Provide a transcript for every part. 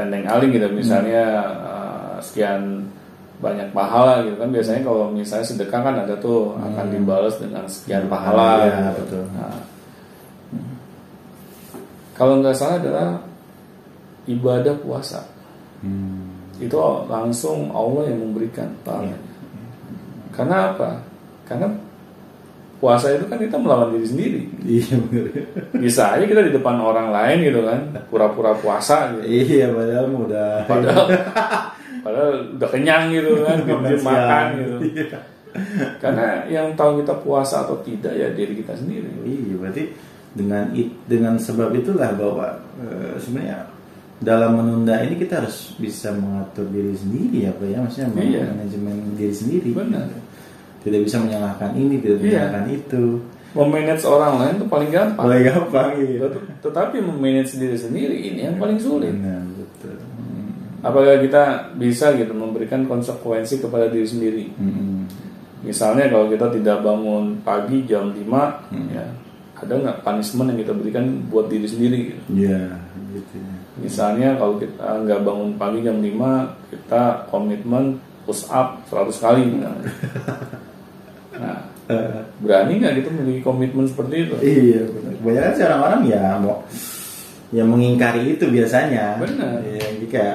tendeng-aling gitu, misalnya sekian banyak pahala gitu kan. Biasanya kalau misalnya sedekah kan ada tuh akan dibalas dengan sekian pahala ya, gitu. betul. Nah, kalau nggak salah adalah ibadah puasa. Itu langsung Allah yang memberikan pahalanya. Karena apa? Karena puasa itu kan kita melawan diri sendiri. Iya benar. Bisa aja kita di depan orang lain gitu kan, pura-pura puasa gitu. Iya padahal Padahal udah kenyang gitu kan, dia makan gitu. Iya. Karena yang tahu kita puasa atau tidak ya diri kita sendiri. Iya berarti dengan sebab itulah bahwa sebenarnya dalam menunda ini kita harus bisa mengatur diri sendiri ya Pak ya, maksudnya manajemen diri sendiri. Benar. Tidak bisa menyalahkan ini, tidak menyalahkan itu. Memanage orang lain itu paling gampang. Paling gampang iya. Tetapi memanage diri sendiri ini yang paling sulit. Benar, betul. Apakah kita bisa gitu memberikan konsekuensi kepada diri sendiri? Misalnya kalau kita tidak bangun pagi jam 5 ya, ada nggak punishment yang kita berikan buat diri sendiri gitu? Iya, gitu. Misalnya kalau kita nggak bangun pagi jam 5, kita komitmen push up 100 kali misalnya. Nah, berani nggak gitu memiliki komitmen seperti itu? Iya benar. Kebanyakan sih orang-orang ya mengingkari itu biasanya. Benar. Ya, jika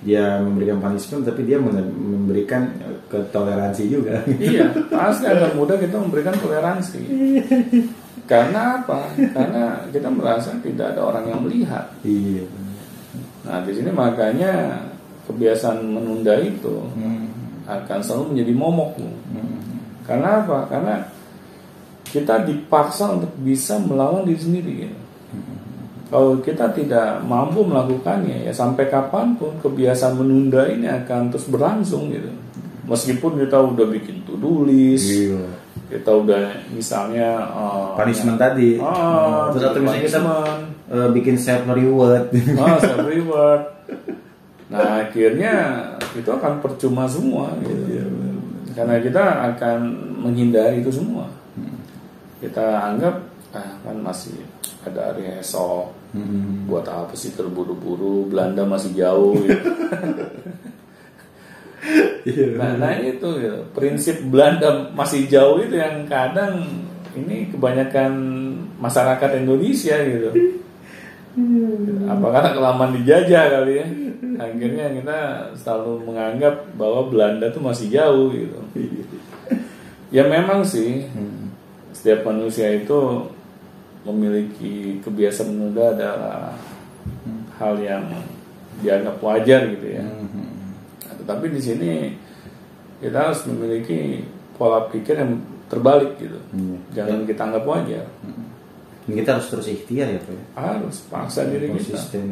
dia memberikan punishment tapi dia memberikan ketoleransi juga. Iya, pasti agak mudah kita memberikan toleransi. Karena apa? Karena kita merasa tidak ada orang yang melihat. Iya. Nah, di sini makanya kebiasaan menunda itu akan selalu menjadi momok. Karena apa? Karena kita dipaksa untuk bisa melawan diri sendiri. Gitu. Kalau kita tidak mampu melakukannya, ya sampai kapanpun kebiasaan menunda ini akan terus berlangsung gitu. Meskipun kita udah bikin to-do list, kita udah misalnya punishment tadi, terus atau misalnya kita bikin self reward, self reward. Nah akhirnya itu akan percuma semua gitu. Karena kita akan menghindari itu semua. Kita anggap kan masih ada hari esok, buat apa sih terburu-buru, Belanda masih jauh gitu. Nah itu gitu. Prinsip Belanda masih jauh itu yang kadang ini kebanyakan masyarakat Indonesia gitu. Apa karena kelamaan dijajah kali ya, akhirnya kita selalu menganggap bahwa Belanda tuh masih jauh gitu. Ya memang sih setiap manusia itu memiliki kebiasaan menunda adalah hal yang dianggap wajar gitu ya. Tetapi di sini kita harus memiliki pola pikir yang terbalik gitu. Jangan kita anggap wajar. Kita harus terus ikhtiar ya Pak ya? Harus paksa diri kita. Konsisten.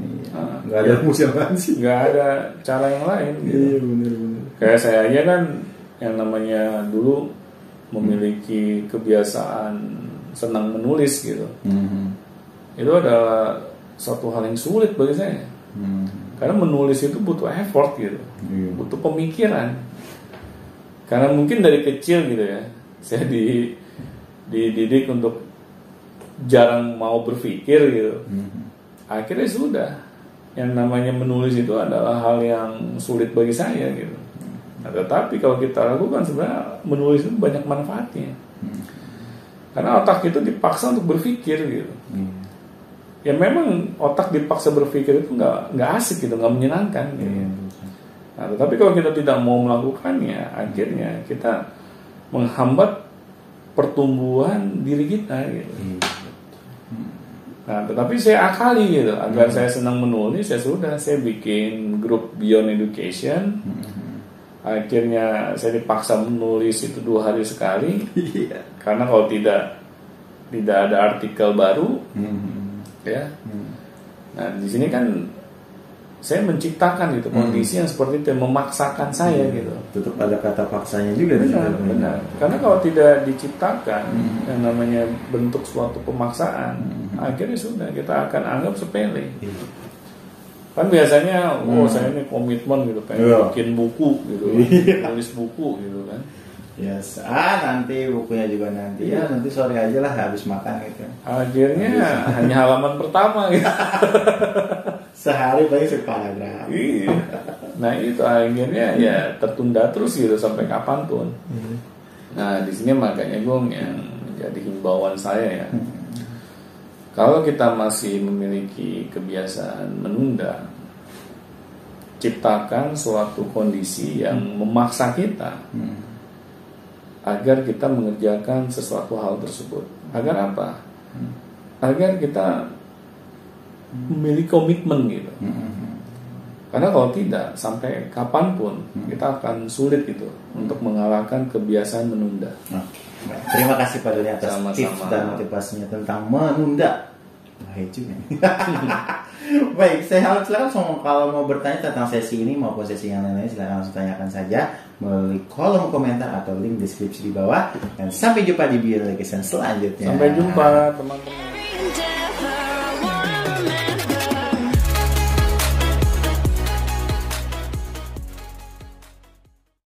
Nggak ada musuhan sih. Nggak ada cara yang lain gitu. Iya benar-benar. Kayak saya aja kan yang namanya dulu memiliki kebiasaan senang menulis gitu. Itu adalah suatu hal yang sulit bagi saya. Karena menulis itu butuh effort gitu, butuh pemikiran. Karena mungkin dari kecil gitu ya, saya dididik untuk jarang mau berpikir gitu. Akhirnya sudah, yang namanya menulis itu adalah hal yang sulit bagi saya gitu. Nah, tetapi kalau kita lakukan sebenarnya menulis itu banyak manfaatnya. Karena otak itu dipaksa untuk berpikir gitu. Ya memang otak dipaksa berpikir itu nggak asik gitu, nggak menyenangkan gitu. Nah, tetapi kalau kita tidak mau melakukannya, akhirnya kita menghambat pertumbuhan diri kita gitu. Nah, tetapi saya akali gitu, agar saya senang menulis, saya bikin grup Beyond Education. Akhirnya saya dipaksa menulis itu 2 hari sekali, karena kalau tidak ada artikel baru, ya. Nah di sini kan saya menciptakan gitu kondisi yang seperti itu, yang memaksakan saya gitu. Tetap ada kata paksanya juga. Benar. Karena kalau tidak diciptakan yang namanya bentuk suatu pemaksaan, akhirnya sudah kita akan anggap sepele. Kan biasanya, saya ini komitmen gitu, pengen bikin buku gitu, tulis buku gitu kan. Yes, nanti bukunya juga nanti nanti sore aja lah habis makan gitu. Akhirnya hanya halaman pertama gitu. Sehari paling separagraf. Iya. Nah itu akhirnya ya tertunda terus gitu sampai kapanpun. Nah di sini makanya gue yang jadi himbauan saya ya. Kalau kita masih memiliki kebiasaan menunda, ciptakan suatu kondisi yang memaksa kita agar kita mengerjakan sesuatu hal tersebut. Agar apa? Agar kita memiliki komitmen gitu. Karena kalau tidak, sampai kapanpun kita akan sulit gitu untuk mengalahkan kebiasaan menunda. Baik, terima kasih Pak Doni atas tips dan motivasinya tentang menunda. Baik juga. Baik, saya silakan kalau mau bertanya tentang sesi ini maupun sesi yang lainnya silakan langsung tanyakan saja melalui kolom komentar atau link deskripsi di bawah. Dan sampai jumpa di video selanjutnya. Sampai jumpa teman-teman.